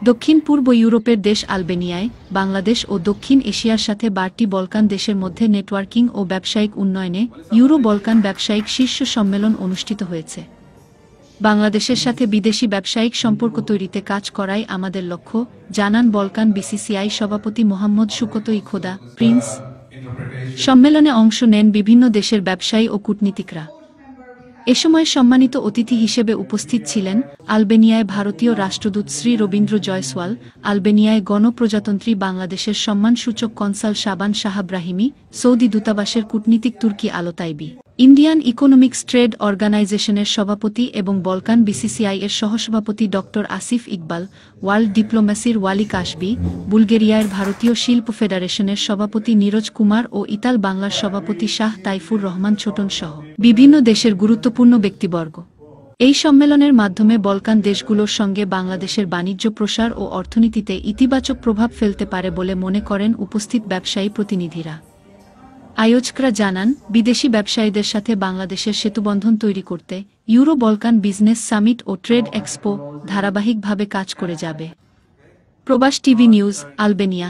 দক্ষিণ পূর্ব ইউরোপের দেশ আলবেনিয়ায় বাংলাদেশ ও দক্ষিণ এশিয়ার সাথে বারটি বলকান দেশের মধ্যে নেটওয়ার্কিং ও ব্যবসায়িক উন্নয়নে ইউরো বলকান ব্যবসায়িক শীর্ষ সম্মেলন অনুষ্ঠিত হয়েছে। বাংলাদেশের সাথে বিদেশি ব্যবসায়িক সম্পর্ক তৈরিতে কাজ করাই আমাদের লক্ষ্য, জানান বলকান বিসিসিআই সভাপতি মোহাম্মদ শুকত খোদা প্রিন্স। সম্মেলনে অংশ নেন বিভিন্ন দেশের ব্যবসায়ী ও কূটনীতিকরা। এ সময় সম্মানিত অতিথি হিসেবে উপস্থিত ছিলেন আলবেনিয়ায় ভারতীয় রাষ্ট্রদূত শ্রী রবীন্দ্র জয়সওয়াল, আলবেনিয়ায় গণপ্রজাতন্ত্রী বাংলাদেশের সম্মানসূচক কনসাল শাবান শাহাব্রাহিমি, সৌদি দূতাবাসের কূটনীতিক তুর্কি আলো তাইবি, ইন্ডিয়ান ইকোনমিক্স ট্রেড অর্গানাইজেশনের সভাপতি এবং বলকান বিসিসিআই এর সহসভাপতি ড আসিফ ইকবাল, ওয়ার্ল্ড ডিপ্লোম্যাসির ওয়ালি কাশবি, বুলগেরিয়ার ভারতীয় শিল্প ফেডারেশনের সভাপতি নীরজ কুমার ও ইতাল বাংলার সভাপতি শাহ তাইফুর রহমান ছোটন সহ বিভিন্ন দেশের গুরুত্বপূর্ণ ব্যক্তিবর্গ। এই সম্মেলনের মাধ্যমে বলকান দেশগুলোর সঙ্গে বাংলাদেশের বাণিজ্য প্রসার ও অর্থনীতিতে ইতিবাচক প্রভাব ফেলতে পারে বলে মনে করেন উপস্থিত ব্যবসায়ী প্রতিনিধিরা। আয়োজকরা জানান, বিদেশি ব্যবসায়ীদের সাথে বাংলাদেশের সেতুবন্ধন তৈরি করতে ইউরো বলকান বিজনেস সামিট ও ট্রেড এক্সপো ধারাবাহিকভাবে কাজ করে যাবে। প্রবাস টিভি নিউজ, আলবেনিয়া।